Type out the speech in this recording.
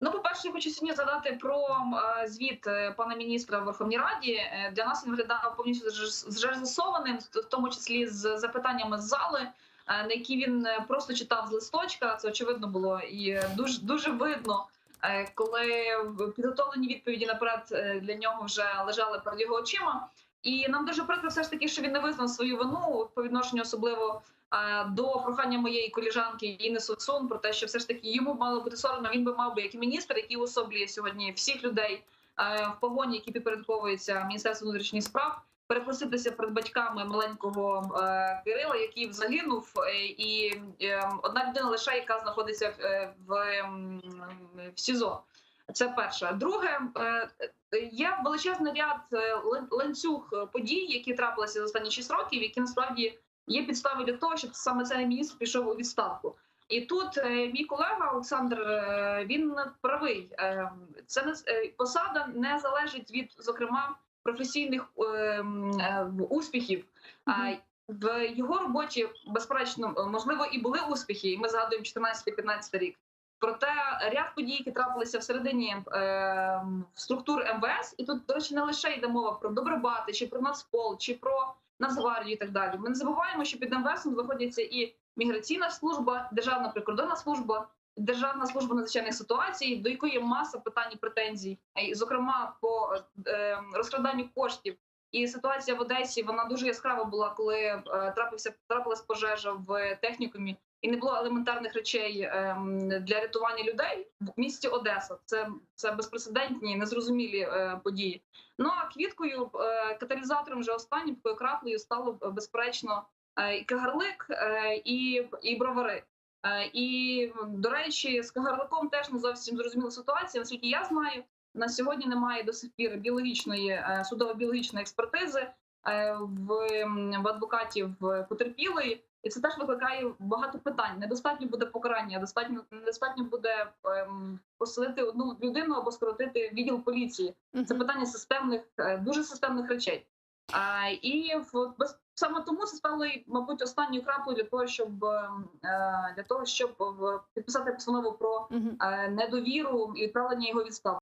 Ну, по-перше, я хочу сьогодні згадати про звіт пана міністра в Верховній Раді. Для нас він виглядав повністю зрежисованим, в тому числі з запитаннями з зали, на які він просто читав з листочка. Це очевидно було і дуже видно, коли підготовлені відповіді наперед для нього вже лежали перед його очима. І нам дуже прикро все ж таки, що він не визнав свою вину по відношенню особливо до прохання моєї колежанки Інни Совсун про те, що все ж таки йому мало бути соромно. Він би мав би як міністр, який уособлює сьогодні всіх людей в погоні, які підпорядковуються Міністерству внутрішніх справ, перепроситися перед батьками маленького Кирила, який загинув, і одна людина лише, яка знаходиться в СІЗО. Це перше. Друге, є величезний ряд ланцюг подій, які трапилися за останні 6 років, які насправді є підстави для того, щоб саме цей міністр пішов у відставку. І тут мій колега Олександр, він правий. Це посада не залежить від, зокрема, професійних успіхів. В його роботі, безперечно, можливо, і були успіхи, і ми згадуємо 14-15 рік. Проте ряд подій, які трапилися всередині структур МВС, і тут, до речі, не лише йде мова про Добробати, чи про Нацпол, чи про Нацгвардію і так далі. Ми не забуваємо, що під МВС знаходяться і Міграційна служба, Державна прикордонна служба, Державна служба надзвичайних ситуацій, до якої є маса питань і претензій, зокрема по розкраданню коштів. І ситуація в Одесі, вона дуже яскрава була, коли трапилась пожежа в технікумі, і не було елементарних речей для рятування людей в місті Одеса. Це безпрецедентні, незрозумілі події. Ну а квіткою, каталізатором вже останнім, такою краплею стало, безперечно, і Кагарлик, і Бровари. І, до речі, з Кагарликом теж не зовсім зрозуміла ситуація. Наскільки я знаю, на сьогодні немає до сих пір судово-біологічної експертизи в адвокатів потерпілої. І це теж викликає багато питань. Недостатньо буде покарання, недостатньо буде посадити одну людину або скоротити відділ поліції. Це питання дуже системних речей. І саме тому це стало, мабуть, останньою краплею для того, щоб підписати постанову про недовіру і відправлення його у відставку.